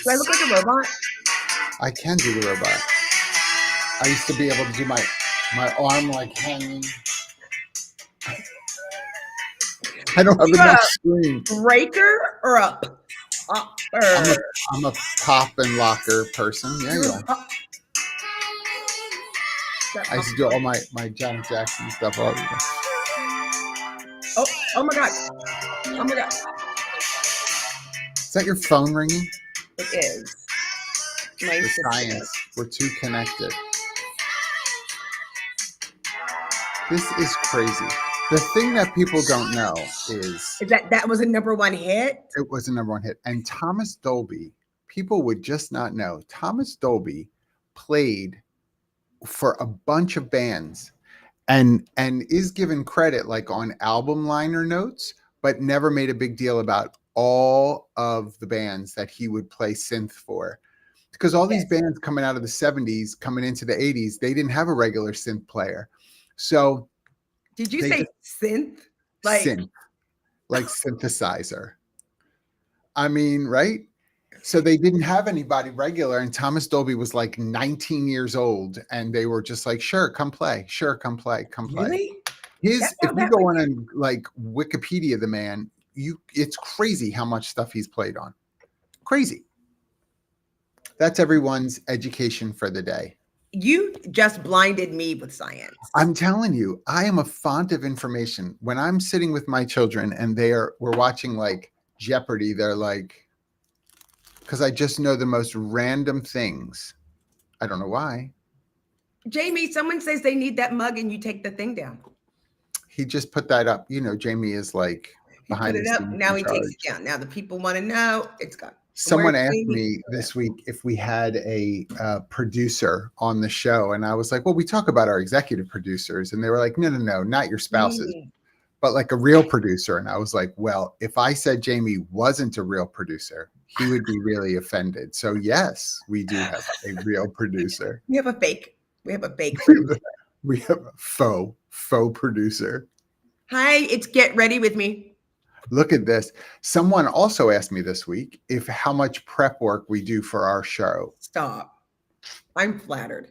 Do I look like a robot? I can do the robot. I used to be able to do my arm like hanging. I don't have You enough a screen. breaker or a I'm a popper? I'm a pop and locker person. Yeah, You're yeah. a pop. That I used to do all popcorn. my Janet Jackson stuff all the time. Oh my god. Oh my god. Is that your phone ringing? It is. My The sister. science. We're too connected. This is crazy. The thing that people don't know is Is that was a #1 hit? it was a #1 hit. And Thomas Dolby, people would just not know. Thomas Dolby played for a bunch of bands and is given credit like on album liner notes, but never made a big deal about all of the bands that he would play synth for. Because all these bands coming out of the 70s, coming into the 80s, they didn't have a regular synth player. So Did you say synth? Like synth, like synthesizer. I mean, right? So they didn't have anybody regular, and Thomas Dolby was like 19 years old, and they were just like, "Sure, come play. Sure, come play. Come play." really? If you go on and like Wikipedia, the man, it's crazy how much stuff he's played on. Crazy. That's everyone's education for the day. You just blinded me with science. I'm telling you, I am a font of information. When I'm sitting with my children and we're watching like Jeopardy, they're like, because I just know the most random things. I don't know why. Jamie, someone says they need that mug and you take the thing down. He just put that up. You know, Jamie is like behind the scenes. Now he takes it down. Now the people want to know it's gone. Someone asked me this week if we had a producer on the show, and I was like, well, we talk about our executive producers, and they were like, no, not your spouses, but like a real producer. And I was like, well, if I said Jamie wasn't a real producer, he would be really offended. So yes, we do have a real producer. We have a fake producer. We have a faux producer. Hi, it's Get Ready With Me. Look at this. Someone also asked me this week how much prep work we do for our show. Stop. I'm flattered.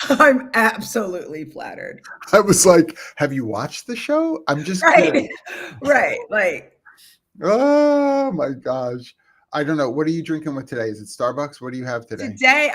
I'm absolutely flattered. I was like, have you watched the show? I'm just kidding. Right. Like, oh my gosh. I don't know. What are you drinking with today? Is it Starbucks? What do you have today? Today,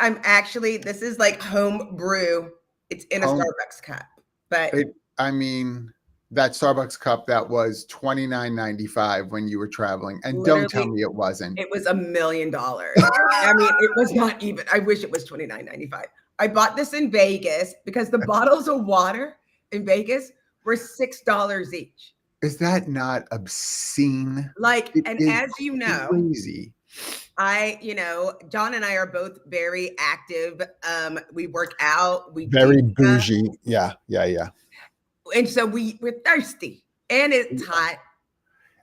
this is like home brew. It's in a Starbucks cup. But I mean, that Starbucks cup that was $29.95 when you were traveling, and don't tell me it wasn't. It was $1 million. I mean, it was not even. I wish it was $29.95. I bought this in Vegas because the bottles of water in Vegas were $6 each. Is that not obscene? Like, and as you know, crazy. John and I are both very active. We work out. We very bougie. Yeah. And so we're thirsty, and it's hot.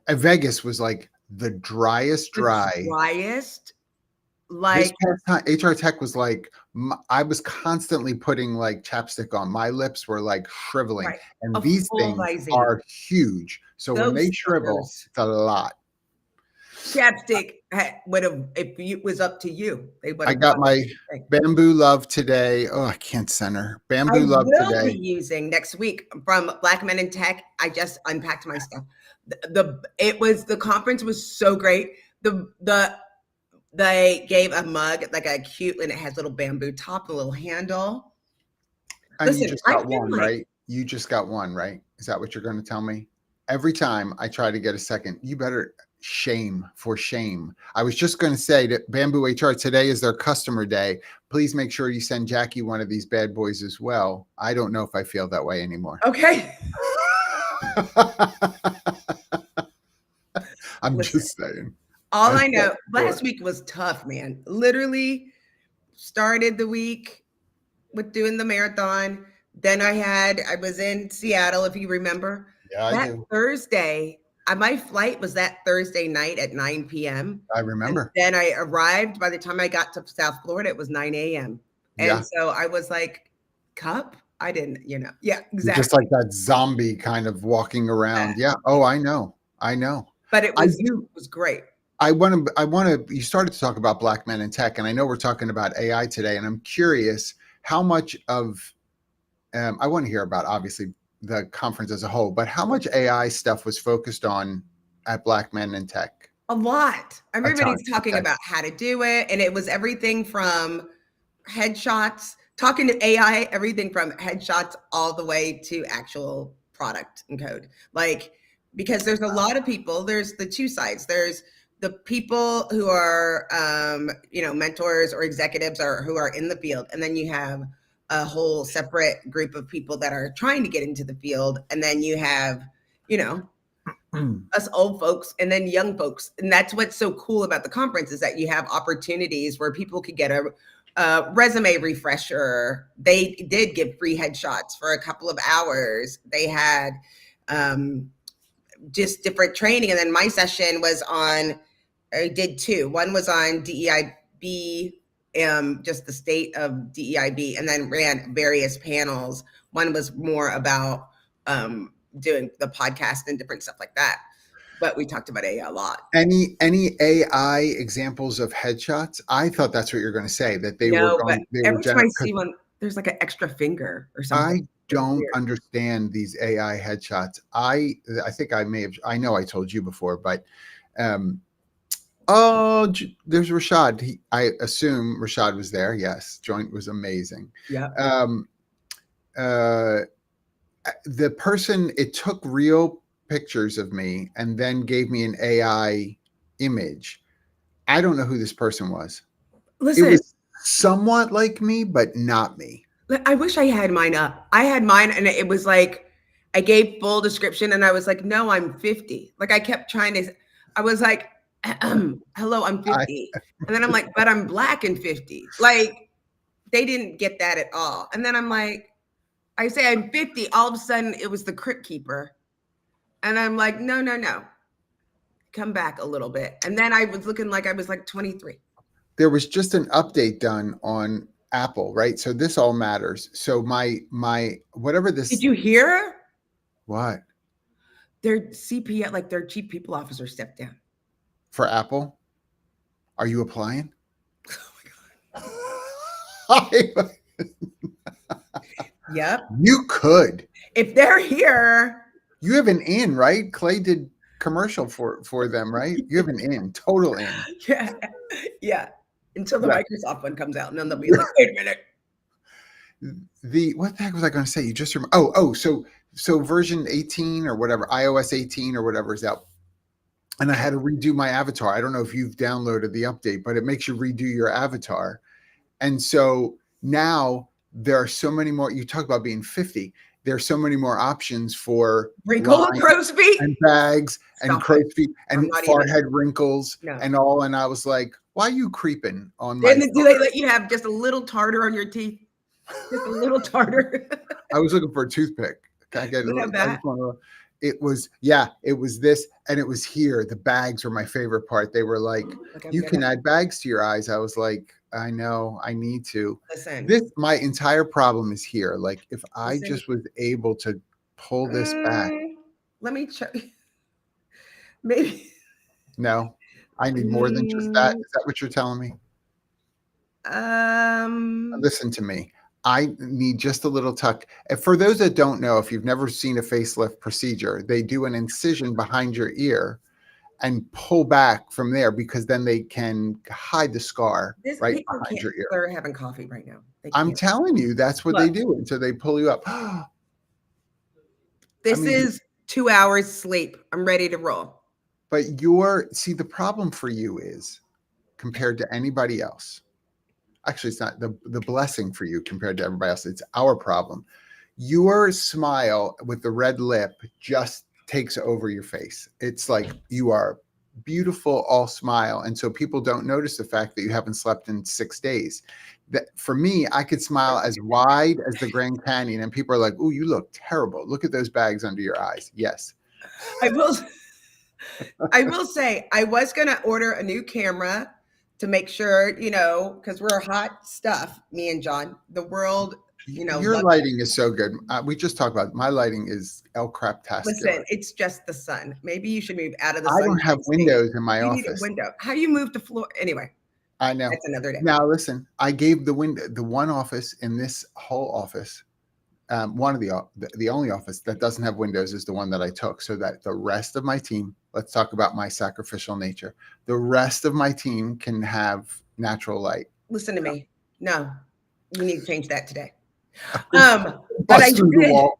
And Vegas was like the driest. Like this past time, HR Tech was like, I was constantly putting like chapstick on. My lips were like shriveling, and these things are huge. So when they shrivel, it's a lot. Chapstick would have, if it was up to you, they would. I got my Bamboo Love today. Oh, I can't center Bamboo Love today. I will be using next week from Black Men in Tech. I just unpacked my stuff. The conference was so great. They gave a mug, like a cute, and it has little bamboo top, a little handle. And listen, you just got one, right? You just got one, right? Is that what you're going to tell me? Every time I try to get a second, you better shame. I was just going to say that Bamboo HR, today is their customer day. Please make sure you send Jackie one of these bad boys as well. I don't know if I feel that way anymore. Okay. Just saying. All I know, last week was tough, man. Literally started the week with doing the marathon. Then I was in Seattle, if you remember. Yeah, I do. Thursday, my flight was that Thursday night at 9 p.m. I remember. And then I arrived. By the time I got to South Florida, it was 9 a.m. And so I was like, cup? I didn't, Yeah, exactly. Just like that zombie kind of walking around. Yeah. Oh, I know. but it I was do. great. I want to. You started to talk about black men in tech, and I know we're talking about AI today, and I'm curious how much of. I want to hear about obviously the conference as a whole, but how much AI stuff was focused on at Black Men in Tech? A lot. A ton. Everybody's talking Okay. about how to do it, and it was everything from headshots, talking to AI, everything from headshots all the way to actual product and code. Like, because there's a lot of people, there's the two sides. There's the people who are, mentors or executives or who are in the field. And then you have a whole separate group of people that are trying to get into the field. And then you have, us old folks and then young folks. And that's what's so cool about the conference is that you have opportunities where people could get a resume refresher. They did give free headshots for a couple of hours. They had just different training. And then my session was on, I did two. One was on DEIB, just the state of DEIB, and then ran various panels. One was more about doing the podcast and different stuff like that. But we talked about AI a lot. Any AI examples of headshots? I thought that's what you're going to say, that they were No, but going. They were every time I see because one, there's like an extra finger or something. I It's don't weird. understand these AI headshots. I think I may have. I know I told you before, but there's Rashad. I assume Rashad was there. Yes, joint was amazing. Yeah. The person, it took real pictures of me and then gave me an AI image. I don't know who this person was. It Listen, was somewhat like me, but not me. I wish I had mine up. I had mine and it was like, I gave full description and I was like, no, I'm 50. Like I kept trying to, I was like, hello, I'm I 50. And then I'm like, but I'm black and 50. Like they didn't get that at all. And then I'm like, I say I'm 50. All of a sudden it was the crypt keeper. And I'm like, no, no, no. Come back a little bit. And then I was looking like I was like 23. there was just an update done on Apple, right? So this all matters. So my whatever Did this you hear what their CPA, like their chief people officer stepped down? for Apple? Are you applying? Oh my God. Yep. You could. If they're here, You have an in, right? Clay did commercial for them, right? You have an in, total in. yeah, yeah. Until the Yeah. Microsoft one comes out, and then they'll be like, wait a minute. What the heck was I going to say? You just remember? So version 18 or whatever, iOS 18 or whatever is out, and I had to redo my avatar. I don't know if you've downloaded the update, but it makes you redo your avatar, and so now there are so many more. You talk about being 50. There are so many more options for Wrinkle lines crow's feet. and bags and Stop crow's it. feet I'm and not forehead wrinkles No. and all. And I was like, why are you creeping on my? And do they let you have just a little tartar on your teeth? Just a little tartar. I was looking for a toothpick. Can I get You have that? it was this, and it was here. The bags were my favorite part. They were like, Like, I'm you can gonna add bags to your eyes. I was like, I know, I need to. listen. This my entire problem is here. Like, if I Listen. just was able to pull this back. Let me check. Maybe. No, I need more than just that. Is that what you're telling me? Listen to me. I need just a little tuck. And for those that don't know, if you've never seen a facelift procedure, they do an incision behind your ear and pull back from there because then they can hide the scar This right people behind can't. your ear. They're having coffee right now. They I'm can't. telling you, that's what they do. And so they pull you up. This I mean, is 2 hours sleep. I'm ready to roll. but see, the problem for you is compared to anybody else. Actually, it's not the blessing for you compared to everybody else. It's our problem. Your smile with the red lip just takes over your face. It's like you are beautiful, all smile. And so people don't notice the fact that you haven't slept in 6 days. That for me, I could smile as wide as the Grand Canyon, and people are like, "Oh, you look terrible. Look at those bags under your eyes." Yes. I will say I was gonna order a new camera to make sure, because we're hot stuff, me and John. The world Your love. lighting is so good. We just talked about it. My lighting is El Listen, Craptascular. it's just the sun. Maybe you should move out of the I don't have sunshine state. windows in my You need a office. window. How do you move the floor? Anyway, I know. that's another day. Now listen, I gave the one office in this whole office. One of the only office that doesn't have windows is the one that I took, so that the rest of my team. Let's talk about my sacrificial nature. The rest of my team can have natural light. Listen to me. No, you need to change that today. But I Bust through the did. wall.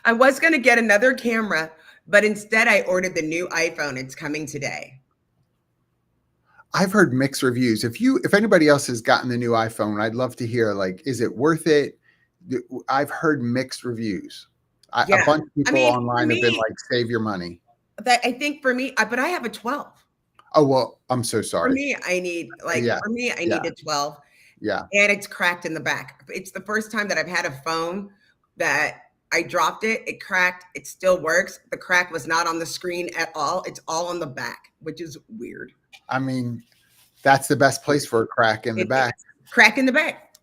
I was going to get another camera, but instead I ordered the new iPhone. It's coming today. I've heard mixed reviews. If anybody else has gotten the new iPhone, I'd love to hear, like, is it worth it? I've heard mixed reviews. A Yeah. bunch of I people mean, for online have been me, like, save your money. I think for me, but I have a 12. Oh, well, I'm so For sorry. me, I need Yeah. for me, I Yeah. need a 12. Yeah. And it's cracked in the back. It's the first time that I've had a phone that I dropped it cracked, it still works. The crack was not on the screen at all. It's all on the back, which is weird. I mean, that's the best place for a crack in the back. Crack in the back.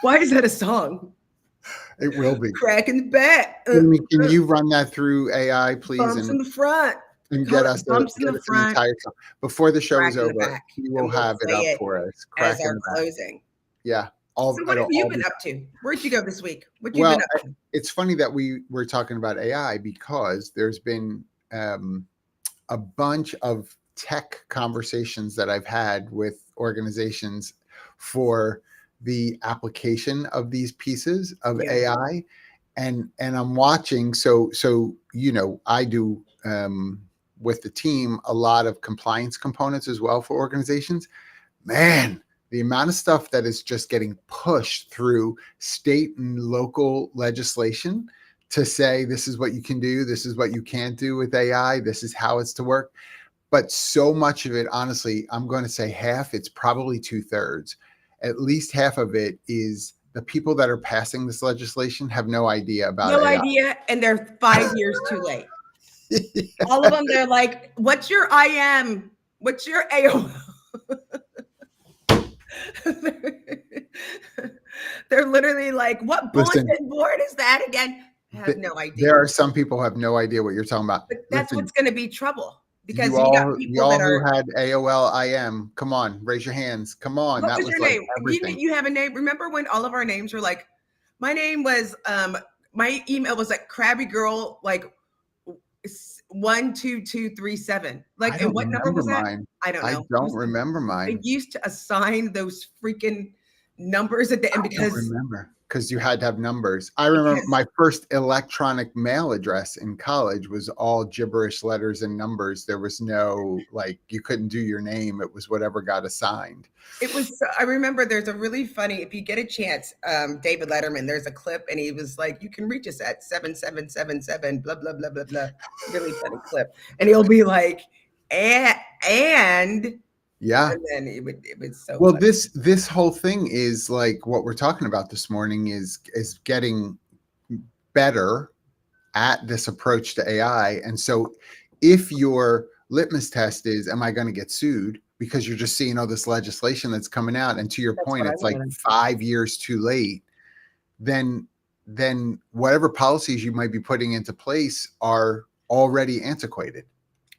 Why is that a song? It will be. Crack in the back. Can you run that through AI, please? Bumps in the front. And get us bumps in the front. entire song. Before the show is over, back, you will have it up for us. Crack as our in the back. closing. Yeah. So what have you been up to? Where'd you go this week? What you Well, been up to? it's funny that we were talking about AI because there's been a bunch of tech conversations that I've had with organizations for the application of these pieces of AI, and I'm watching. So I do with the team a lot of compliance components as well for organizations. Man, the amount of stuff that is just getting pushed through state and local legislation to say, this is what you can do, this is what you can't do with AI, this is how it's to work. But so much of it, honestly, I'm going to say half, it's probably 2/3. At least half of it is the people that are passing this legislation have no idea about AI. No idea, and they're 5 years too late. Yeah. All of them, they're like, what's your IM? What's your AOL? They're literally like, what bulletin board is that again? I have no idea. There are some people who have no idea what you're talking about. But that's what's going to be trouble, because you got people that who had AOL IM. Come on, raise your hands. Come on. What was your like name? Everything. You have a name. Remember when all of our names were like, my name was, my email was like Krabby Girl, like 12237. Like, and what number was that? Mine. I don't know. I don't remember mine. I used to assign those freaking numbers at the end because you had to have numbers. I remember my first electronic mail address in college was all gibberish letters and numbers. There was no, like, you couldn't do your name. It was whatever got assigned. It was, I remember there's a really funny, if you get a chance, David Letterman, there's a clip and he was like, you can reach us at 7777, blah, blah, blah, blah, blah. Really funny clip. And he'll be like, and yeah. And then it was so well, funny. This whole thing is like what we're talking about this morning is getting better at this approach to AI. And so if your litmus test is, am I going to get sued? Because you're just seeing all this legislation that's coming out. And to your point, it's like 5 years too late. Then whatever policies you might be putting into place are already antiquated.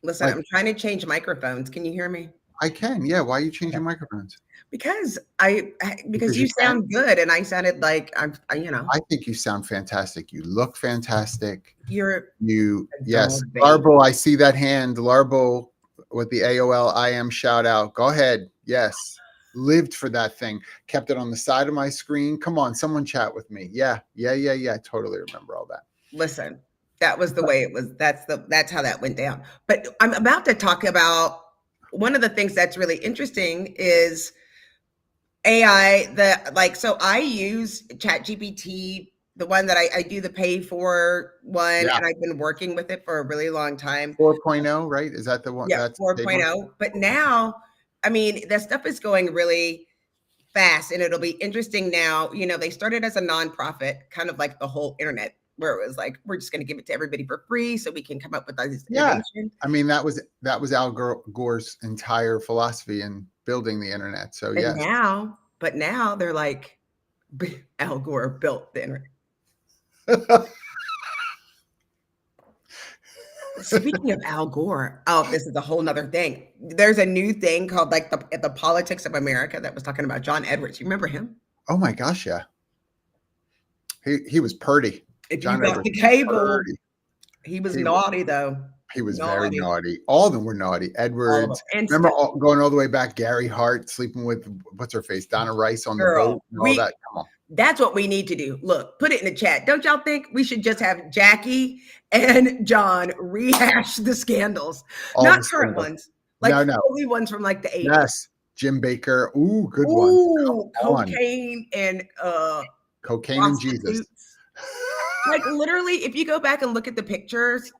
Listen, I'm trying to change microphones. Can you hear me? I can. Yeah. Why are you changing microphones? Because you sound good, and I sounded like I think you sound fantastic. You look fantastic. Yes. Larbo, I see that hand. Larbo with the AOL IM shout out. Go ahead. Yes. Lived for that thing. Kept it on the side of my screen. Come on, someone chat with me. Yeah. I totally remember all that. Listen, that was the way it was. That's how that went down. But I'm about to talk about one of the things that's really interesting is AI. So I use ChatGPT, the one that I do the pay for one, and I've been working with it for a really long time. 4.0, right? Is that the one? Yeah, that's 4.0. But now, I mean, that stuff is going really fast, and it'll be interesting now. They started as a nonprofit, kind of like the whole internet, where it was like, we're just going to give it to everybody for free so we can come up with this innovation. I mean, that was Al Gore's entire philosophy, and building the internet. So And yes. now, but now they're like, Al Gore built the internet. Speaking of Al Gore, oh, this is a whole nother thing. There's a new thing called like the Politics of America that was talking about John Edwards. You remember him? Oh my gosh, yeah. He was purdy. If you John got Edwards the was cable, purdy. he was He naughty though. was very Naughty. naughty. All of them were naughty. All of them. Edwards. And Remember still, going all the way back, Gary Hart sleeping with what's her face, Donna Rice on the girl, boat and all that. Come on. that's what we need to do. Look, put it in the chat. Don't y'all think we should just have Jackie and John rehash the scandals? All Not the current scandals. ones, like No. early ones from like the 80s. Yes. Jim Baker. Ooh, good one. Ooh, cocaine and Cocaine and Jesus. prostitutes. Like literally, if you go back and look at the pictures,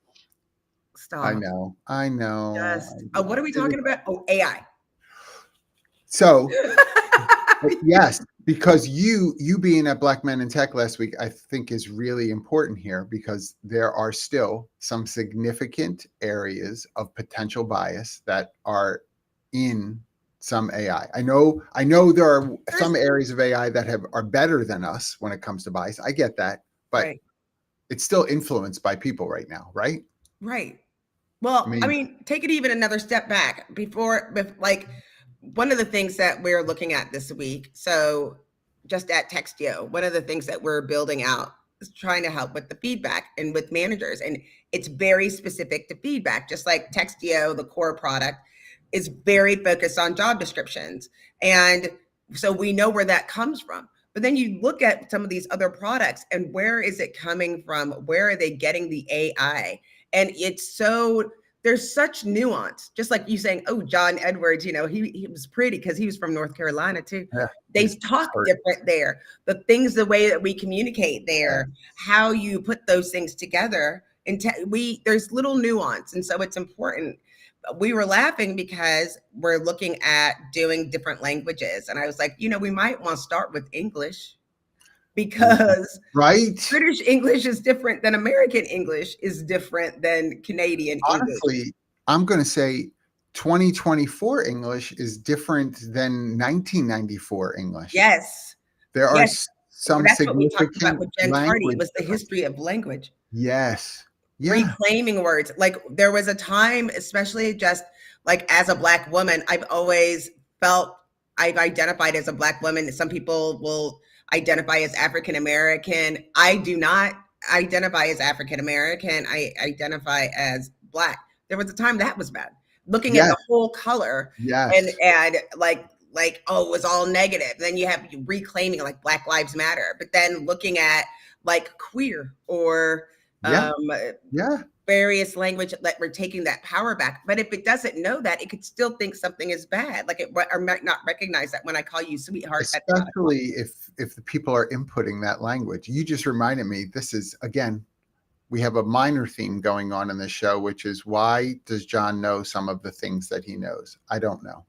stop. I know. Just, what are we talking about? Oh, AI. So yes, because you being at Black Men in Tech last week, I think is really important here because there are still some significant areas of potential bias that are in some AI. I know there are some areas of AI that are better than us when it comes to bias. I get that, but right. It's still influenced by people right now, right? Right. Well, I mean, take it even another step back like one of the things that we're looking at this week. So just at Textio, one of the things that we're building out is trying to help with the feedback and with managers. And it's very specific to feedback, just like Textio, the core product is very focused on job descriptions. And so we know where that comes from. But then you look at some of these other products and where is it coming from? Where are they getting the AI? And there's such nuance, just like you saying, oh, John Edwards, he was pretty because he was from North Carolina too. Yeah, they talk different there. The way that we communicate there, how you put those things together. And there's little nuance. And so it's important. We were laughing because we're looking at doing different languages. And I was like, we might want to start with English because British English is different than American English is different than Canadian English. Honestly, I'm going to say 2024 English is different than 1994 English. Yes. There are some that's significant what we talked about with Jen Tardy. It was the difference. history of language. Yes. Yeah. Reclaiming words. Like there was a time, especially just like as a Black woman, I've always felt I've identified as a Black woman. Some people will identify as African American. I do not identify as African American. I identify as Black. There was a time that was bad. Looking at the whole color and like, oh, it was all negative. Then you have reclaiming like Black Lives Matter, but then looking at like queer or various language that we're taking that power back. But if it doesn't know that, it could still think something is bad. Like or might not recognize that when I call you sweetheart. Especially if the people are inputting that language. You just reminded me, this is, again, we have a minor theme going on in this show, which is why does John know some of the things that he knows? I don't know.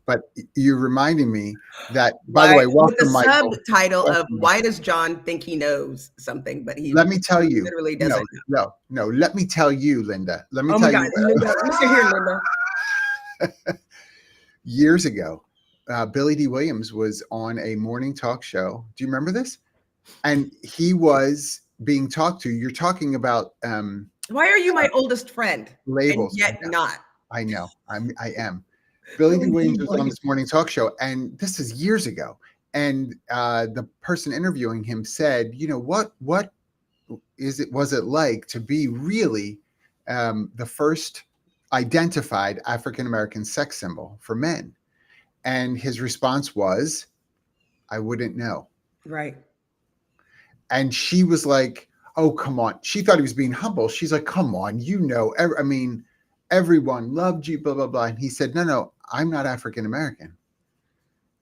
But you're reminding me that, by the way, welcome, Michael. The subtitle of why does John think he knows something, but he let me tell you, literally doesn't. No. Let me tell you, Linda. Let me tell you. Linda, listen here, Linda. Years ago, Billy D. Williams was on a morning talk show. Do you remember this? And he was being talked to. You're talking about. Why are you my oldest friend? Labels. And yet not. I know. I am. Billy D. Williams was on this morning talk show, and this is years ago. And the person interviewing him said, what was it like to be really the first identified African-American sex symbol for men? And his response was, I wouldn't know. Right. And she was like, oh, come on. She thought he was being humble. She's like, come on, everyone loved you, blah, blah, blah. And he said, no, I'm not African-American.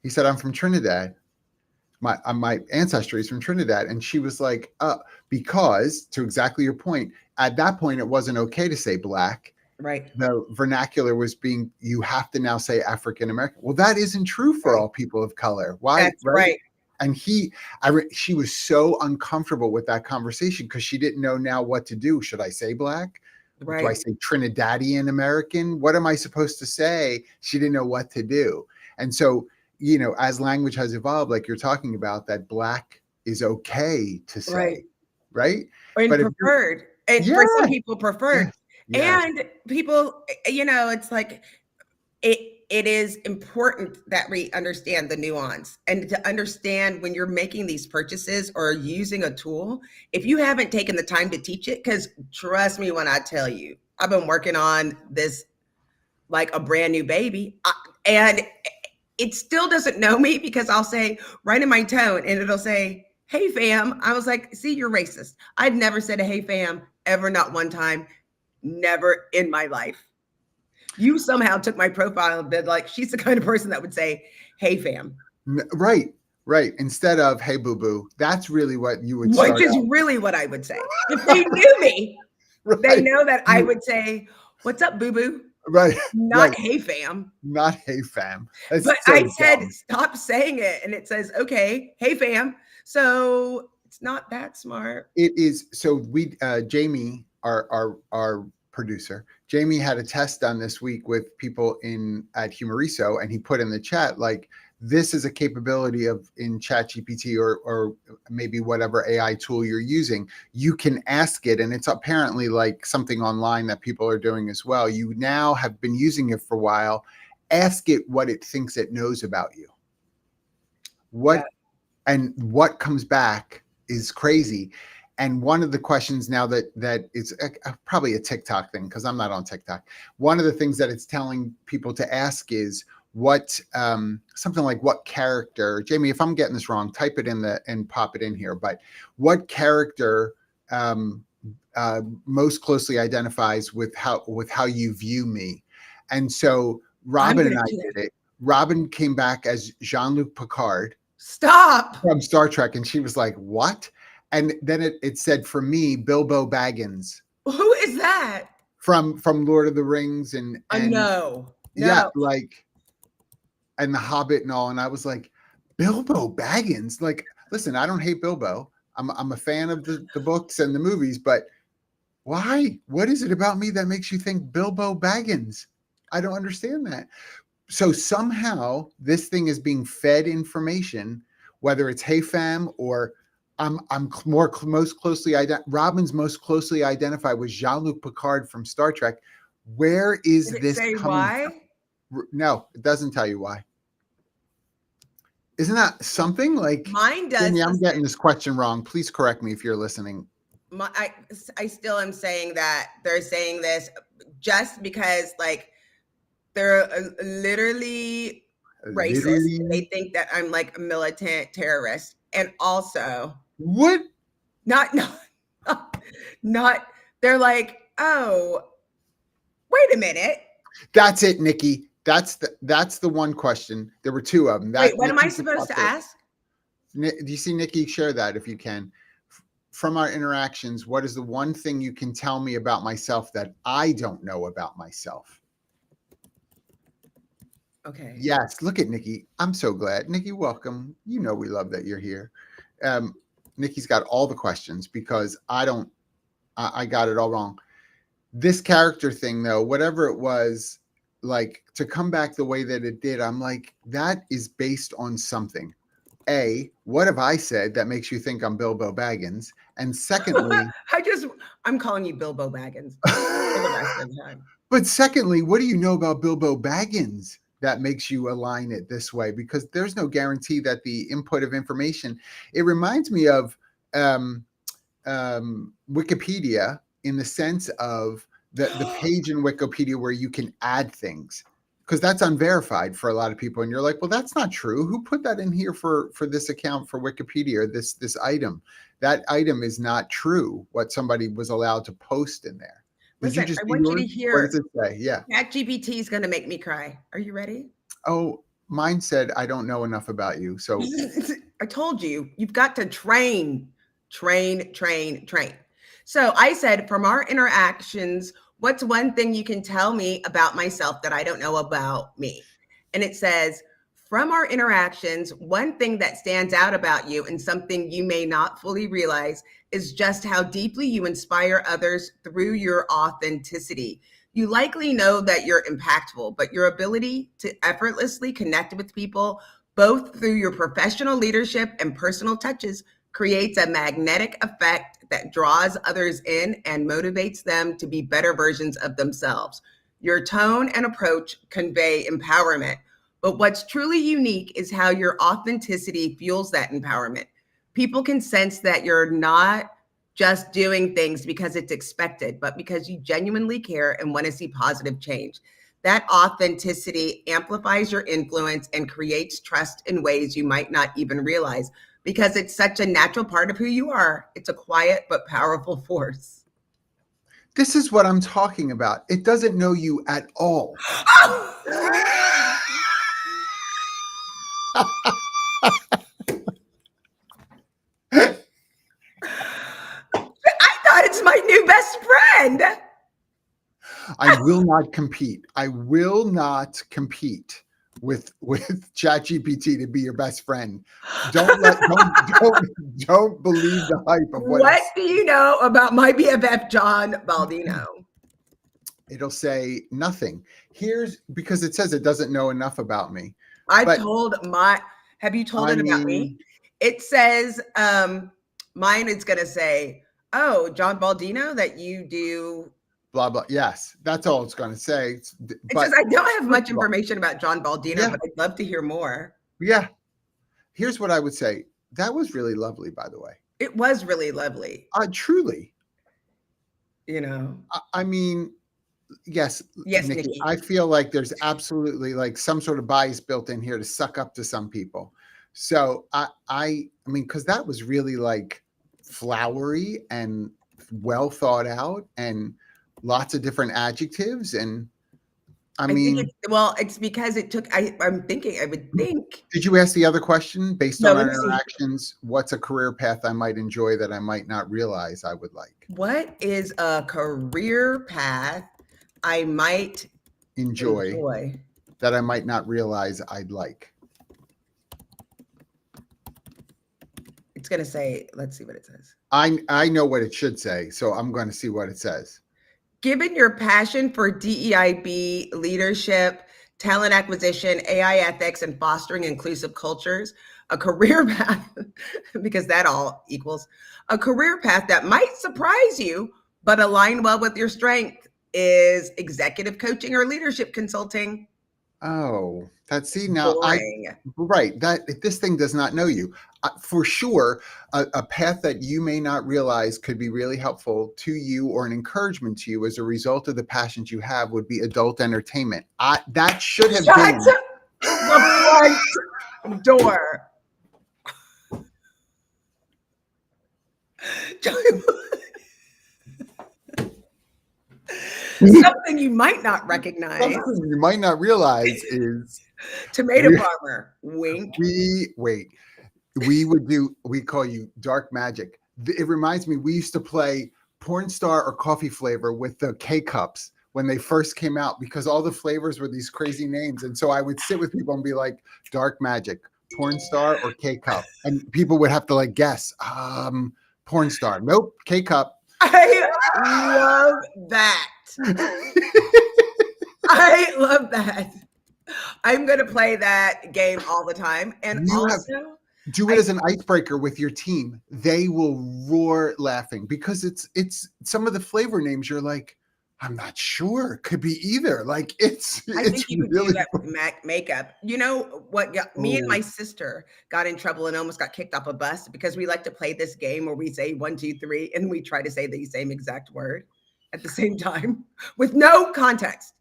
He said, I'm from Trinidad. My ancestry is from Trinidad. And she was like, because, to exactly your point, at that point, it wasn't okay to say Black. Right. The vernacular was you have to now say African-American. Well, that isn't true for all people of color. Why? That's right. And she was so uncomfortable with that conversation because she didn't know now what to do. Should I say Black? Do I say Trinidadian American? What am I supposed to say? She didn't know what to do. And so, you know, as language has evolved, like you're talking about, that Black is okay to Right. say, right? And But if you're, preferred. And for some yeah, people preferred. yes, yes, And people, you know, it's like it is important that we understand the nuance and to understand when you're making these purchases or using a tool, if you haven't taken the time to teach it, because trust me when I tell you, I've been working on this like a brand new baby, and it still doesn't know me because I'll say right in my tone and it'll say, "Hey fam." I was like, "See, you're racist." I'd never said a "hey fam" ever, not one time, never in my life. You somehow took my profile and been like, she's the kind of person that would say, "Hey fam." right, right. Instead of "hey boo boo," that's really what you would Which start is out. really what I would say. If they knew me, they Right, know that I would say, "What's up, boo boo?" right, Not right. "Hey fam." Not "hey fam." That's But so I said, dumb. "Stop saying it." And it says, "Okay, hey fam." So it's not that smart. It is. So we, Jamie, our producer, Jamie had a test done this week with people in at Humoriso, and he put in the chat like, this is a capability of in ChatGPT or maybe whatever AI tool you're using. You can ask it, and it's apparently like something online that people are doing as well. You now have been using it for a while. Ask it what it thinks it knows about you. Yeah. And what comes back is crazy. And one of the questions now that is probably a TikTok thing, because I'm not on TikTok. One of the things that it's telling people to ask is what something like, what character, Jamie, if I'm getting this wrong, type it in and pop it in here. But what character most closely identifies with how you view me? And so I'm Robin going and to I do that. did it. Robin came back as Jean-Luc Picard Stop. from Star Trek, and she was like, "What?" And then it said for me, Bilbo Baggins Who is that? from Lord of the Rings and No, yeah, no. like, and The Hobbit and all. And I was like, Bilbo Baggins. Like, listen, I don't hate Bilbo. I'm a fan of the books and the movies, but why? What is it about me that makes you think Bilbo Baggins? I don't understand that. So somehow this thing is being fed information, whether it's "hey fam" or I'm most closely Robin's most closely identified with Jean-Luc Picard from Star Trek. Where is Did it this say coming from? why? No, it doesn't tell you why. Isn't that something? Like, Mine does. Jamie, I'm getting Listen, this question wrong. Please correct me if you're listening. I still am saying that they're saying this just because, like, they're literally racist. They Literally, think that I'm like a militant terrorist, and also what? not not. They're like, "Oh, wait a minute. That's it, Nikki. That's the one question. There were two of them. Wait, That what am I Nikki just supposed popped to it. ask?" Do you see Nikki? Share that if you can. From our interactions, what is the one thing you can tell me about myself that I don't know about myself? Okay. Yes, look at Nikki. I'm so glad. Nikki, welcome. You know we love that you're here. Um, Nikki's got all the questions because I got it all wrong. This character thing, though, whatever it was, like to come back the way that it did, I'm like, that is based on something. A, what have I said that makes you think I'm Bilbo Baggins? And secondly, I'm calling you Bilbo Baggins for the rest of the time. but secondly, what do you know about Bilbo Baggins that makes you align it this way? Because there's no guarantee that the input of information, it reminds me of Wikipedia in the sense of the page in Wikipedia where you can add things, because that's unverified for a lot of people. And you're like, well, that's not true. Who put that in here for this account for Wikipedia, or this item? That item is not true, what somebody was allowed to post in there. Did you Listen, just I do want you to yours? What hear does it say? Yeah. ChatGPT is going to make me cry. Are you ready? Oh, mine said, I don't know enough about you. So I told you, you've got to train, train, train, train. So I said, from our interactions, what's one thing you can tell me about myself that I don't know about me? And it says, from our interactions, one thing that stands out about you and something you may not fully realize is just how deeply you inspire others through your authenticity. You likely know that you're impactful, but your ability to effortlessly connect with people, both through your professional leadership and personal touches, creates a magnetic effect that draws others in and motivates them to be better versions of themselves. Your tone and approach convey empowerment, but what's truly unique is how your authenticity fuels that empowerment. People can sense that you're not just doing things because it's expected, but because you genuinely care and want to see positive change. That authenticity amplifies your influence and creates trust in ways you might not even realize because it's such a natural part of who you are. It's a quiet but powerful force. This is what I'm talking about. It doesn't know you at all. I thought it's my new best friend. I will not compete. I will not compete with ChatGPT to be your best friend. Don't believe the hype of What do you know about my BFF, John Baldino? It'll say nothing. Here's because it says it doesn't know enough about me. Have you told it about me? It says, mine is going to say, oh, John Baldino, that you do blah, blah. Yes, that's all it's going to say. It says, I don't have much information about John Baldino, but I'd love to hear more. Yeah. Here's what I would say. That was really lovely, by the way. It was really lovely. Truly. You know. I mean, yes, Nikki. I feel like there's absolutely like some sort of bias built in here to suck up to some people. So I mean, because that was really like flowery and well thought out and lots of different adjectives. And I mean, it's because it took, I would think. Did you ask the other question based on our interactions? What's a career path I might enjoy that I might not realize I would like? What is a career path I might enjoy that I might not realize I'd like? It's going to say, let's see what it says. I know what it should say, so I'm going to see what it says. Given your passion for DEIB leadership, talent acquisition, AI ethics, and fostering inclusive cultures, a career path, because that all equals, a career path that might surprise you, but align well with your strength is executive coaching or leadership consulting. Oh, right. That this thing does not know you. For sure, a path that you may not realize could be really helpful to you or an encouragement to you as a result of the passions you have would be adult entertainment. That should have been the front door. Something you might not recognize. Something you might not realize is tomato farmer. Wink. We call you dark magic. It reminds me, we used to play porn star or coffee flavor with the K-cups when they first came out because all the flavors were these crazy names. And so I would sit with people and be like, dark magic, porn star or K-cup. And people would have to like guess, porn star. Nope, K-cup. I love that. I love that. I'm going to play that game all the time. And do it as an icebreaker with your team. They will roar laughing because it's some of the flavor names you're like, I'm not sure. It could be either. Like I think you really could do that with makeup. You know what me and my sister got in trouble and almost got kicked off a bus because we like to play this game where we say 1, 2, 3, and we try to say the same exact word at the same time with no context.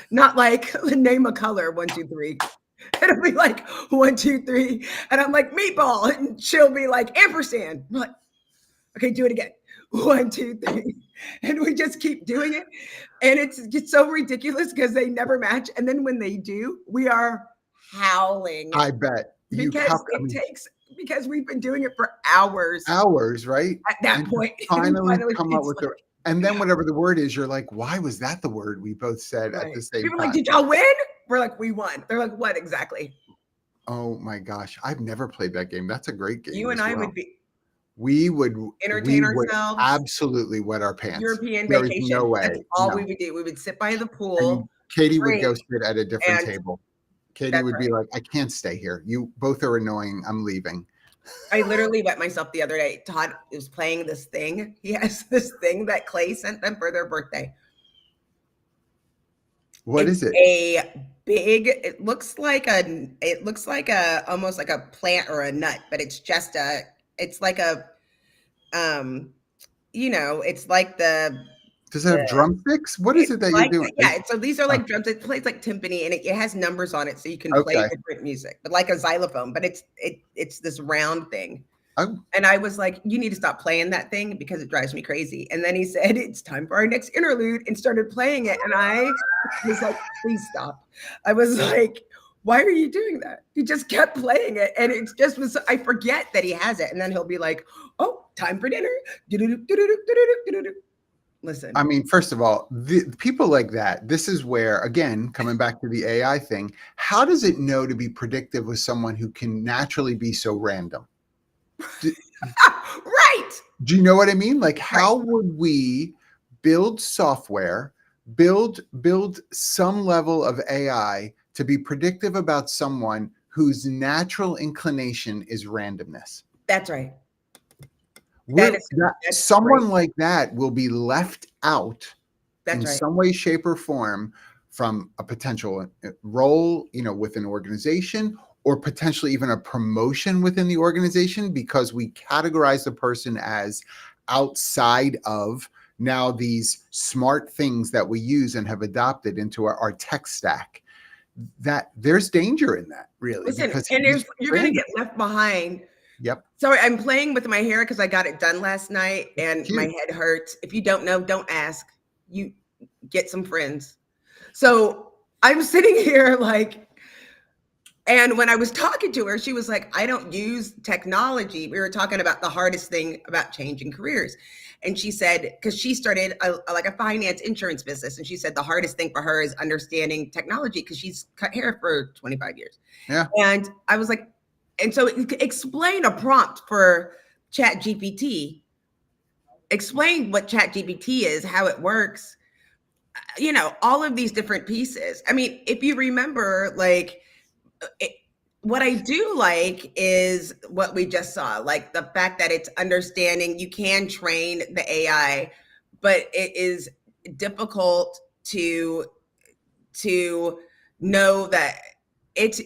Not like name a color, 1, 2, 3. It'll be like 1, 2, 3. And I'm like, meatball. And she'll be like, ampersand. I'm like, okay, do it again. 1, 2, 3. And we just keep doing it. And it's so ridiculous because they never match. And then when they do, we are howling. I bet. Because we've been doing it for hours. Hours, right? At that point. Finally come up with and then whatever the word is, you're like, why was that the word we both said at the same time? People are like, did y'all win? We're like, we won. They're like, what exactly? Oh my gosh. I've never played that game. That's a great game. You and I would be. we would entertain we would ourselves. absolutely wet our pants. European There is no vacation. way. That's all we No. would do. We would sit by the And pool, Katie would drink, go sit at a different and table. Katie that's would be right. like, I can't stay here. You both are annoying. I'm leaving. I literally wet myself the other day. Todd was playing this thing. He has this thing that Clay sent them for their birthday. What It's is it? a big, it looks like a, almost like a plant or a nut, but it's just a, it's like a, um, it's like Does it the have drumsticks? What is it's it that you're like doing? yeah, so these are Uh, like drums. It plays like timpani and it has numbers on it so you can play okay. different music, but like a xylophone, but it's this round thing. Oh, And I was like, you need to stop playing that thing because it drives me crazy. And then he said, it's time for our next interlude and started playing it. And I was like, please stop. I was like, why are you doing that? He just kept playing it. And it just was, I forget that he has it. And then he'll be like, oh, time for dinner. Listen, I mean, first of all, the people like that, this is where, again, coming back to the AI thing, how does it know to be predictive with someone who can naturally be so random? Do, right. do you know what I mean? Like, Right. how would we build software, build some level of AI to be predictive about someone whose natural inclination is randomness? That's right. That's Someone great. like that will be left out That's in right. some way, shape, or form from a potential role, with an organization, or potentially even a promotion within the organization, because we categorize the person as outside of now these smart things that we use and have adopted into our tech stack. That there's danger in that, really, Listen, because and he's you're going to random. get left behind. Yep. Sorry, I'm playing with my hair because I got it done last night and my Cute. head hurts. If you don't know, don't ask. You get some friends. So I'm sitting here like, and when I was talking to her, she was like, I don't use technology. We were talking about the hardest thing about changing careers. And she said, because she started like a finance insurance business. And she said the hardest thing for her is understanding technology because she's cut hair for 25 years. Yeah. And I was like, and so explain a prompt for Chat GPT. Explain what Chat GPT is, how it works, all of these different pieces. I mean, if you remember, like, it, what I do like is what we just saw, like the fact that it's understanding you can train the AI, but it is difficult to know that it's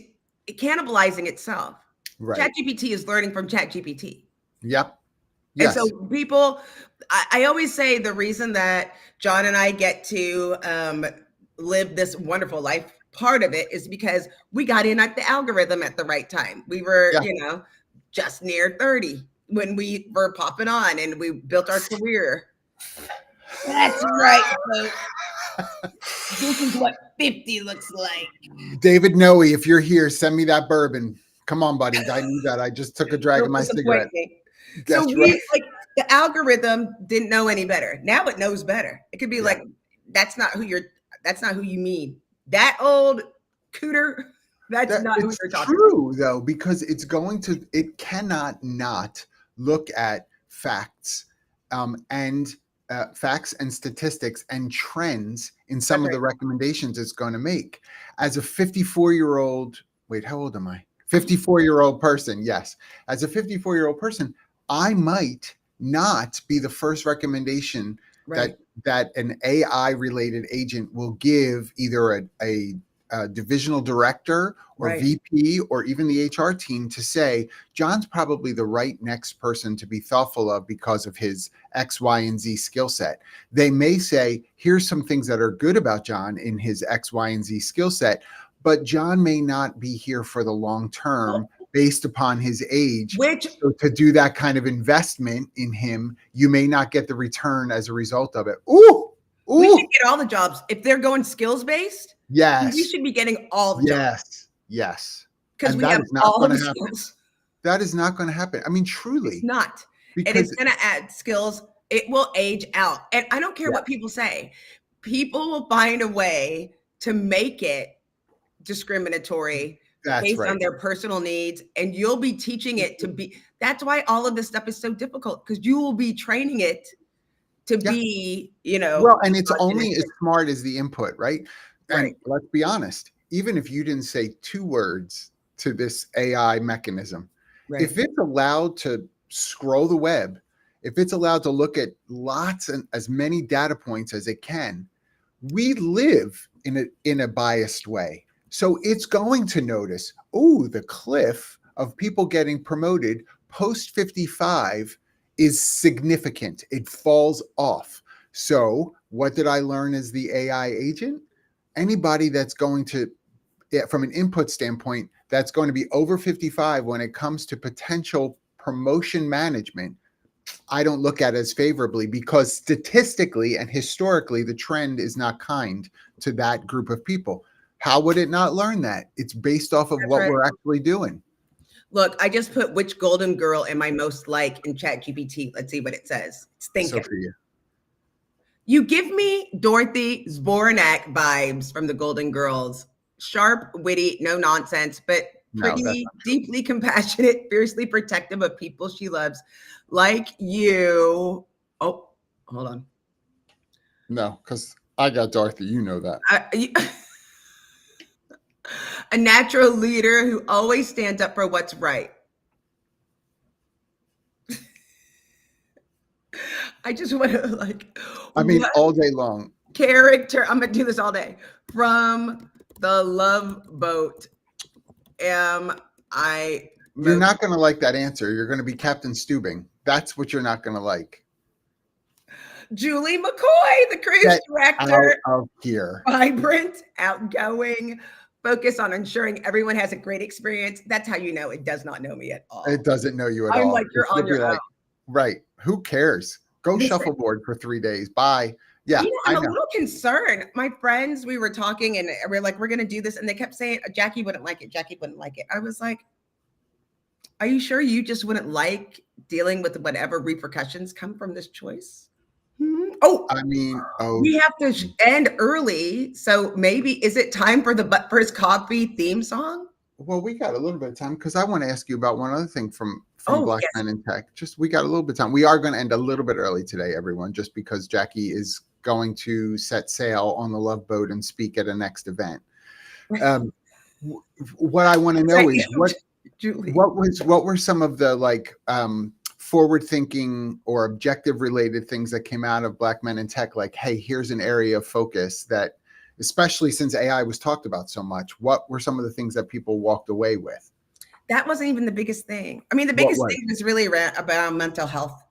cannibalizing itself. Right. ChatGPT is learning from ChatGPT. Yep. And Yes. so people, I always say the reason that John and I get to live this wonderful life, part of it is because we got in at the algorithm at the right time. We were, Yeah. just near 30 when we were popping on and we built our career. That's right, folks. This is what 50 looks like. David Noe, if you're here, send me that bourbon. Come on, buddy. I need that. I just took a drag of my cigarette. So That's right. like the algorithm didn't know any better. Now it knows better. It could be like, that's not who you mean. That old cooter, that's not who you're talking about. It's true, though, because it cannot not look at facts, and facts and statistics and trends in some of the recommendations it's going to make. As a 54-year-old, wait, how old am I? 54-year-old person, yes. As a 54-year-old person, I might not be the first recommendation that an AI-related agent will give either a divisional director or VP or even the HR team to say, John's probably the right next person to be thoughtful of because of his X, Y, and Z skill set. They may say, here's some things that are good about John in his X, Y, and Z skill set, but John may not be here for the long term based upon his age. So to do that kind of investment in him, you may not get the return as a result of it. Ooh. We should get all the jobs. If they're going skills based, yes, we should be getting all the jobs. Yes. Because we have all the skills. That is not going to happen. I mean, truly. It's not. Because and it's going to add skills. It will age out. And I don't care what people say. People will find a way to make it discriminatory That's based on right. their personal needs, and you'll be teaching it to be. That's why all of this stuff is so difficult, because you will be training it to Yeah. be, Well, and it's only as smart as the input, right? right, And let's be honest, even if you didn't say 2 words to this AI mechanism, right. if it's allowed to scroll the web, if it's allowed to look at lots and as many data points as it can, we live in a biased way. So it's going to notice, oh, the cliff of people getting promoted post 55 is significant. It falls off. So what did I learn as the AI agent? Anybody that's going to, from an input standpoint, that's going to be over 55 when it comes to potential promotion management, I don't look at as favorably, because statistically and historically, the trend is not kind to that group of people. How would it not learn that? It's based off of That's what right. we're actually doing. Look, I just put which golden girl am I most like in Chat GPT. Let's see what it says. It's thinking. Sophia. You give me Dorothy Zbornak vibes from the Golden Girls. Sharp, witty, no nonsense, but No, that's pretty, not true. deeply compassionate, fiercely protective of people she loves. Like you. Oh, hold on. No, because I got Dorothy. You know that. A natural leader who always stands up for what's right. I just want to I mean, what all day long. character? I'm gonna do this all day. From the Love Boat, am I? You're not going to like that answer. You're going to be Captain Steubing. That's what you're not going to like. Julie McCoy, the cruise Get director, out of here. vibrant, outgoing, focus on ensuring everyone has a great experience. That's how you know it does not know me at all. It doesn't know you at I'm all. like, you're It's on your literally own. like, right. Who cares? Go Listen, shuffleboard for 3 days. Bye. Yeah, you know, I I'm a know. little concerned. My friends, we were talking and we're like, we're going to do this. And they kept saying, Jackie wouldn't like it. Jackie wouldn't like it. I was like, are you sure you just wouldn't like dealing with whatever repercussions come from this choice? Oh, I mean, we have to end early. So maybe, is it time for the But First Coffee theme song? well, we got a little bit of time because I want to ask you about one other thing from Oh, Black yes. Men in Tech. Just we got a little bit of time. We are going to end a little bit early today, everyone, just because Jackie is going to set sail on the Love Boat and speak at a next event. What I want to know is what were some of the forward thinking or objective related things that came out of Black Men in Tech? Like, hey, here's an area of focus that, especially since AI was talked about so much, what were some of the things that people walked away with? That wasn't even the biggest thing. I mean, the biggest thing was really about mental health.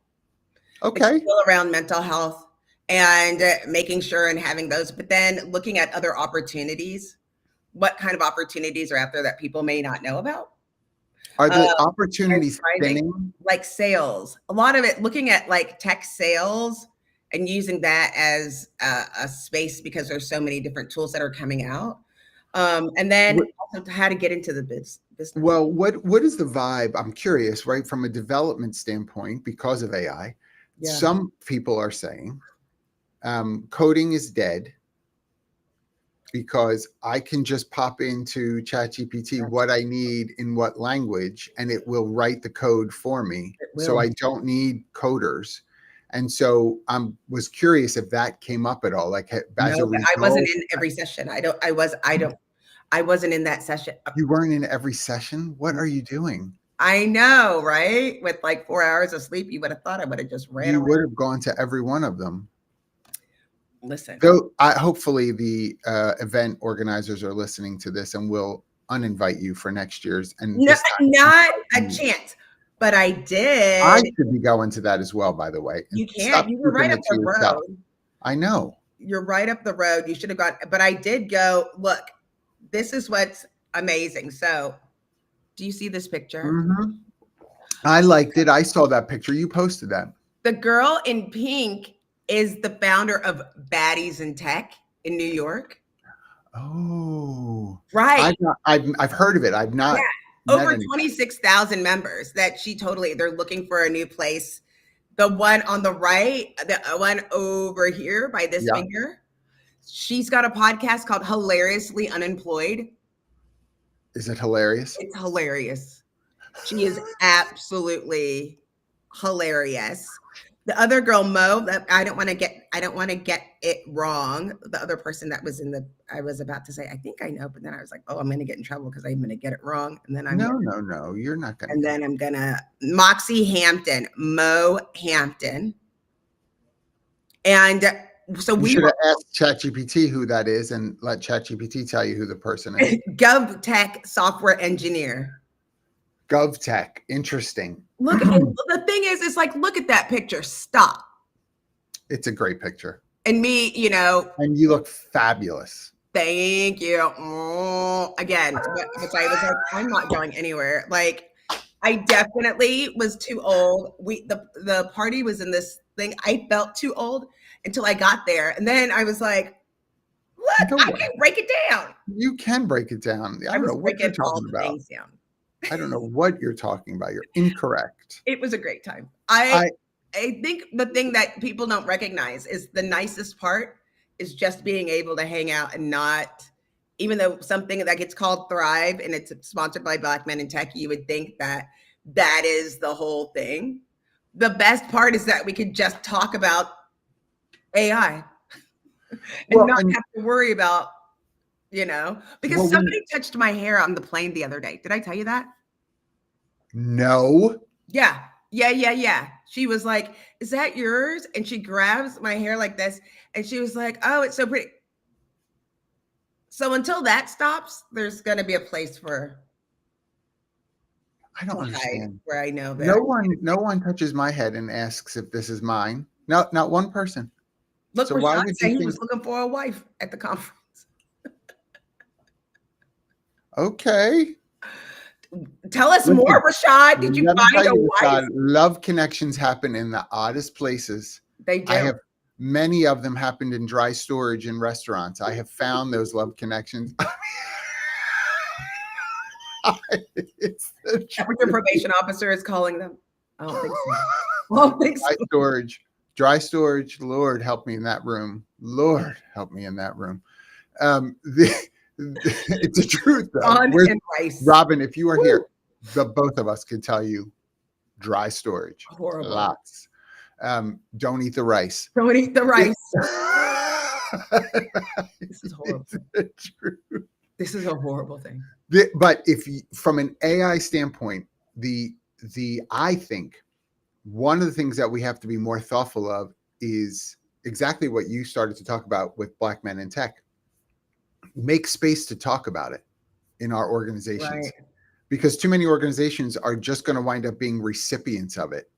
Okay. It's still around mental health and making sure and having those, but then looking at other opportunities. What kind of opportunities are out there that people may not know about? Are the opportunities thinning? Like sales, a lot of it, looking at like tech sales and using that as a space, because there's so many different tools that are coming out. And then also how to get into the business. Well, what is the vibe? I'm curious, right? From a development standpoint, because of AI, some people are saying coding is dead because I can just pop into ChatGPT what I need in what language, and it will write the code for me. So I don't need coders. And so I was curious if that came up at all. Like, as a result, I wasn't in every session. I wasn't in that session. You weren't in every session? What are you doing? I know, right? With like 4 hours of sleep, you would have thought I would have just ran around. You would have gone to every one of them. Listen. So hopefully the event organizers are listening to this and will uninvite you for next year's. And not a chance. But I did. I should be going to that as well, by the way. You can't. You were right up the road. I know. You're right up the road. You should have gone. But I did go, look, this is what's amazing. So do you see this picture? Mm-hmm. I liked it. I saw that picture. You posted that. The girl in pink is the founder of Baddies in Tech in New York. Oh, right. I've heard of it. I've not. Yeah. Over 26,000 members that they're looking for a new place. The one on the right, the one over here by this finger, she's got a podcast called Hilariously Unemployed. Is it hilarious? It's hilarious. She is absolutely hilarious. The other girl, Mo, that I don't want to get it wrong. The other person that was I was about to say, I think I know, but then I was like, oh, I'm going to get in trouble because I'm going to get it wrong. No, you're not going to. I'm going to Moxie Hampton, Mo Hampton. And so You should have asked ChatGPT who that is and let ChatGPT tell you who the person is. GovTech software engineer. GovTech, interesting. Look, the thing is, it's like, look at that picture. Stop. It's a great picture. And me, and you look fabulous. Thank you. Again, which I was like, I'm not going anywhere. Like, I definitely was too old. The party was in this thing. I felt too old until I got there, and then I was like, "Look, I can break it down." You can break it down. I don't know what you're talking about. I don't know what you're talking about. You're incorrect. It was a great time. I think the thing that people don't recognize is the nicest part is just being able to hang out and not, even though something that gets called Thrive and it's sponsored by Black Men in Tech, you would think that is the whole thing. The best part is that we could just talk about AI and not have to worry about, because somebody touched my hair on the plane the other day. Did I tell you that? No. Yeah. She was like, is that yours? And she grabs my hair like this and she was like, oh, it's so pretty. So until that stops, there's going to be a place for. I don't understand. Where I know that no one touches my head and asks if this is mine. No, not one person. Look, so why would you he was looking for a wife at the conference. Okay. Tell us more, Rashad. Did you find a wife? Love connections happen in the oddest places. They do. I have many of them happened in dry storage in restaurants. I have found those love connections. It's what your probation officer is calling them. I don't think so. Dry storage. Lord, help me in that room. Lord, help me in that room. It's the truth, though. Robin, if you are here, the both of us could tell you dry storage. Horrible. Lots. Don't eat the rice. Don't eat the rice. This is horrible. This is a horrible thing. But from an AI standpoint, I think one of the things that we have to be more thoughtful of is exactly what you started to talk about with Black Men in Tech. Make space to talk about it in our organizations, right? Because too many organizations are just going to wind up being recipients of it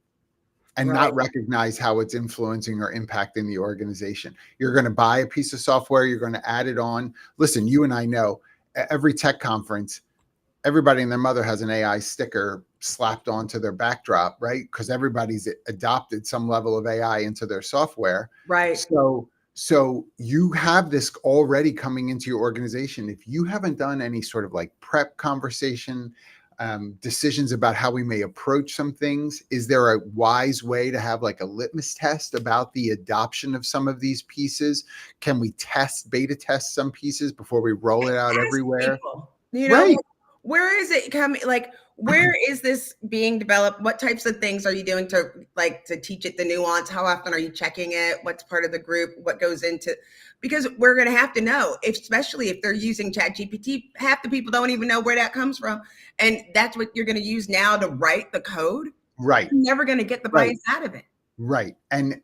and not recognize how it's influencing or impacting the organization. You're going to buy a piece of software, you're going to add it on. Listen, you and I know every tech conference, everybody and their mother has an AI sticker slapped onto their backdrop, right? Because everybody's adopted some level of AI into their software. Right. So you have this already coming into your organization. If you haven't done any sort of like prep conversation, decisions about how we may approach some things, is there a wise way to have like a litmus test about the adoption of some of these pieces? Can we beta test some pieces before we roll it out everywhere? Right. Where is it coming? Like, where is this being developed? What types of things are you doing to teach it the nuance? How often are you checking it? What's part of the group? What goes into? Because we're going to have to know, especially if they're using ChatGPT. Half the people don't even know where that comes from, and that's what you're going to use now to write the code. Right. You're never going to get the bias out of it. Right. And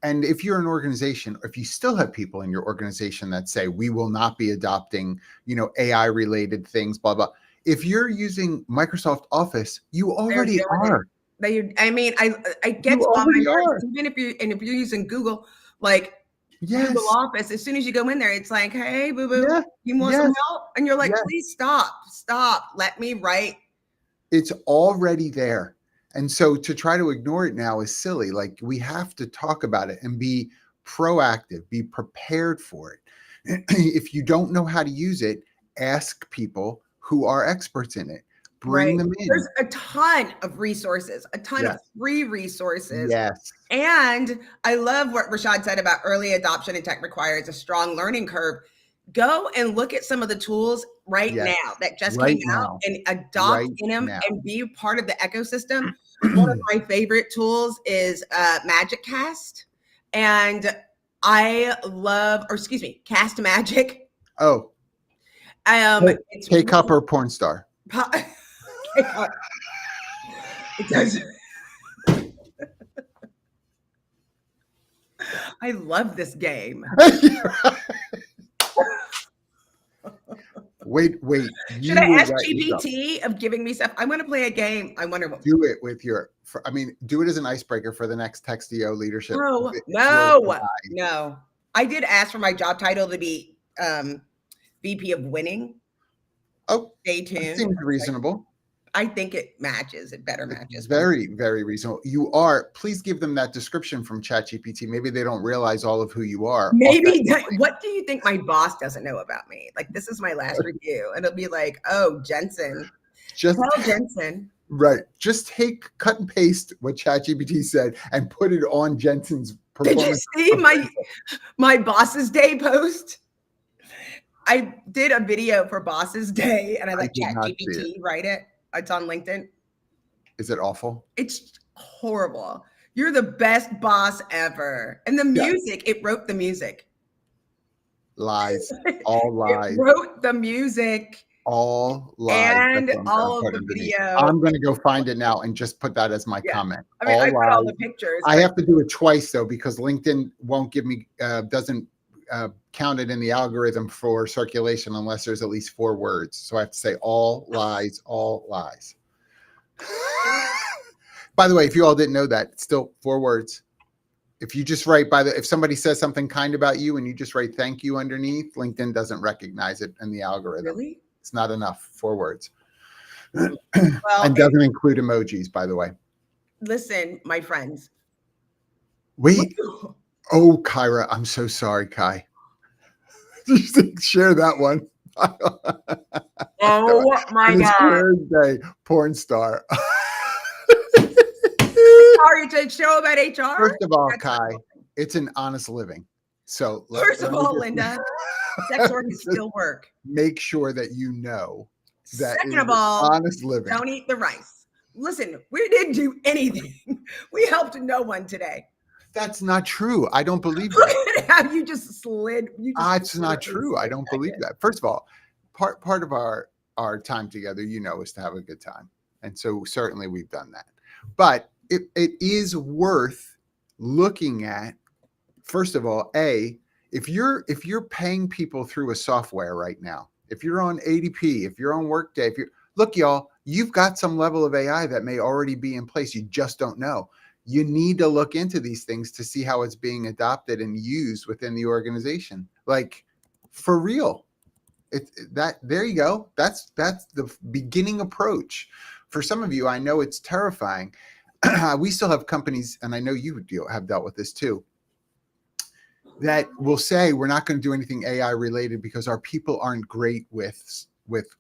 if you're an organization, or if you still have people in your organization that say we will not be adopting, AI related things, blah blah. If you're using Microsoft Office, you already are. I get even if you're using Google, Google Office, as soon as you go in there, it's like, hey, boo boo, you want some help? And you're like, please stop, let me write. It's already there. And so to try to ignore it now is silly. Like, we have to talk about it and be proactive, be prepared for it. If you don't know how to use it, ask people who are experts in it. Bring them in. There's a ton of resources, a ton of free resources. Yes. And I love what Rashad said about early adoption in tech requires a strong learning curve. go and look at some of the tools right Yes. now that just Right came out now. and adopt Right in them now. and be part of the ecosystem. One of my favorite tools is Magic Cast. And I love, or excuse me, Cast Magic. Oh, It's K-cup or porn star? K-cup. It does. I love this game. Wait. Should I ask GPT of giving me stuff? I want to play a game. I wonder what. Do it with your. I mean, do it as an icebreaker for the next Textio leadership. No. I did ask for my job title to be VP of Winning. Oh, stay tuned. Seems reasonable. I think it matches. It better matches. Very, very reasonable. You are. Please give them that description from ChatGPT. Maybe they don't realize all of who you are. Maybe. What do you think my boss doesn't know about me? Like, this is my last review, and it'll be like, "Oh, Jensen, tell Jensen." Right. Just cut and paste what ChatGPT said and put it on Jensen's performance. Did you see my Boss's Day post? I did a video for Boss's Day, and I let ChatGPT write it. It's on LinkedIn. Is it awful? It's horrible. You're the best boss ever. And the music, it wrote the music. Lies. All lies. It wrote the music. All lies. And all of the video. I'm going to go find it now and just put that as my comment. I mean, I put all the pictures. I have to do it twice, though, because LinkedIn won't give me, doesn't count it in the algorithm for circulation unless there's at least 4 words. So I have to say all lies, all lies. By the way, if you all didn't know that, it's still 4 words. If you just write if somebody says something kind about you and you just write thank you underneath, LinkedIn doesn't recognize it in the algorithm. Really? It's not enough. 4 words. And doesn't include emojis, by the way. Listen, my friends. Wait. Oh, Kyra, I'm so sorry, Kai. Share that one. Oh my God. Thursday, porn star. Sorry to show about HR. First of all, Kai, it's an honest living. So first of all, Linda, sex work is still work. Make sure that you know that. Second of all, honest living. Don't eat the rice. Listen, we didn't do anything. We helped no one today. That's not true. I don't believe that. Look at how you just slid. It's not true. I don't believe that. First of all, part of our time together, is to have a good time. And so certainly we've done that. But it is worth looking at, first of all, if you're paying people through a software right now, if you're on ADP, if you're on Workday, look, y'all, you've got some level of AI that may already be in place. You just don't know. You need to look into these things to see how it's being adopted and used within the organization. Like, for real. There you go. That's the beginning approach. For some of you, I know it's terrifying. We still have companies, and I know you have dealt with this too, that will say we're not going to do anything AI related because our people aren't great with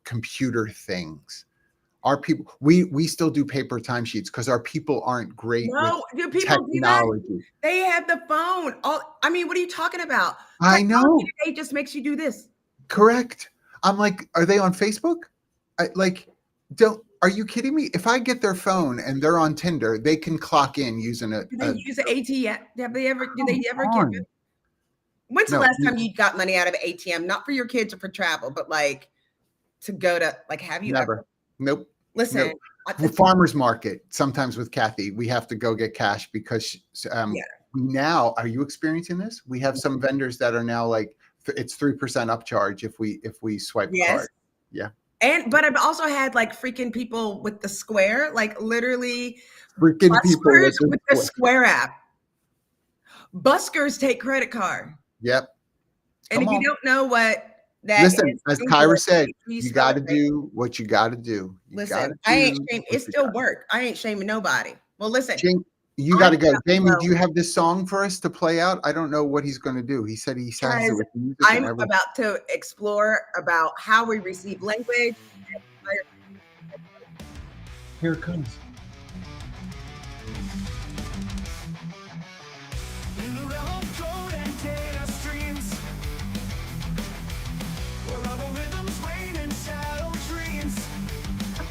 computer things. Our people, we still do paper timesheets because our people aren't great with technology. They have the phone. I mean, what are you talking about? I know. It just makes you do this. Correct. I'm like, are they on Facebook? Are you kidding me? If I get their phone and they're on Tinder, they can clock in using a. Do they use an ATM? Do they ever give it? When's the last time you got money out of an ATM? Not for your kids or for travel, but like to go to have you never? Ever? Nope. Listen, farmers market. Sometimes with Kathy, we have to go get cash because now. Are you experiencing this? We have some vendors that are now like it's 3% upcharge if we swipe the card. Yeah. But I've also had like freaking people with the Square, like literally freaking people with the Square app. Buskers take credit card. Yep. And if you don't know what that listen, is, as Kyra said, you got to do what you got to do. Listen, I ain't shame. It's still work. I ain't shaming nobody. Well, listen. You got to go. Jamie, do you have this song for us to play out? I don't know what he's going to do. He said he has it with music. I'm about to explore about how we receive language. Here it comes.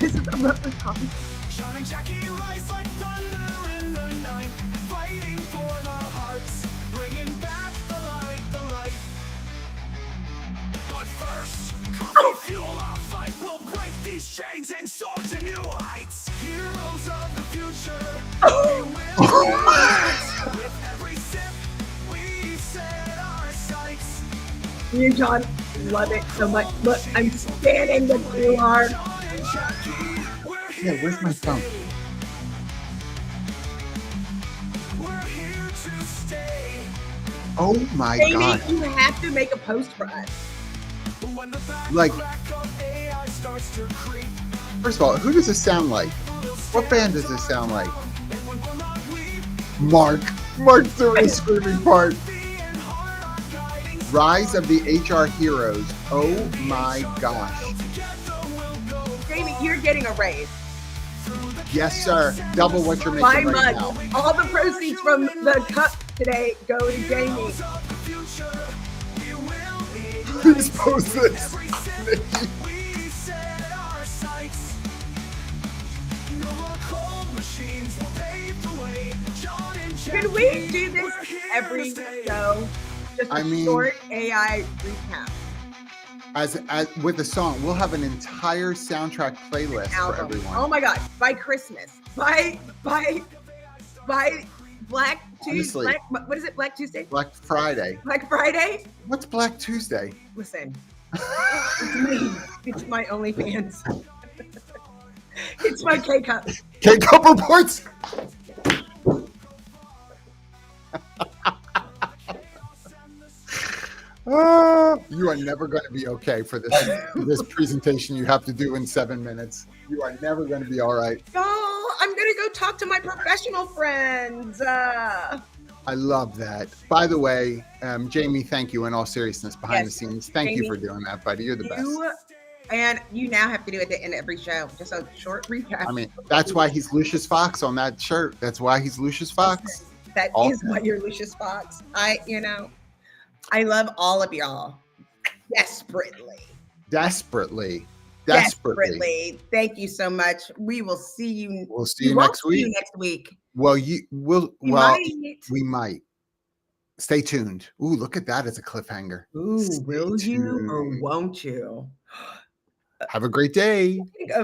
This is about the coffee. Sean and Jackie rise like thunder in the night, fighting for the hearts, bringing back the light, the light. But first, coffee fuel our fight. We'll break these chains and soar to new heights. Heroes of the future, we will rise. With every sip, we set our sights. Me and John love it so much. Look, I'm scanning the QR. Sean and Jackie, we're Yeah, here where's my to phone? stay. We're here to stay. Oh my Jamie, God. you have to make a post for us. When the back Like- crack of AI starts to creep, First of all, who does this sound like? What band does this sound like? and when we're not weak, Mark's doing the screaming part. the and heart are guiding. Rise of the HR Heroes. Oh my gosh. Together we'll go Jamie, you're getting a raise. Yes, sir. Double what you're My making right mug. now. All the proceeds from the cup today go to Jamie. of the future. We will be Please post this. every step we set our sights. No more cold machines will pave the way. John and Can we Jackie, do this we're here every to stay. show? Just a I mean- short AI recap. As with the song, we'll have an entire soundtrack playlist for Album. everyone. Oh my God! By Christmas, by Black Honestly. Tuesday. What is it? Black Tuesday? Black Friday. Black Friday? What's Black Tuesday? Listen, it's me. It's my OnlyFans. It's my K cup. K-Cup reports. You are never going to be okay for this presentation you have to do in 7 minutes. You are never going to be all right. No, I'm gonna go talk to my professional friends. I love that. By the way, Jamie, thank you in all seriousness behind Yes, the scenes. Thank you Jamie, for doing that, buddy. You're the best. And you now have to do it at the end of every show. Just a short recap. I mean, that's why he's Lucius Fox on that shirt. That's why he's Lucius Fox. That All- is why you're Lucius Fox. I love all of y'all desperately. Desperately. Thank you so much. We will see you. We'll see you won't next see week. you next week. Well, Might. we might. Stay tuned. Ooh, look at that as a cliffhanger. Ooh, Stay will you or tuned. won't you? Have a great day. Think of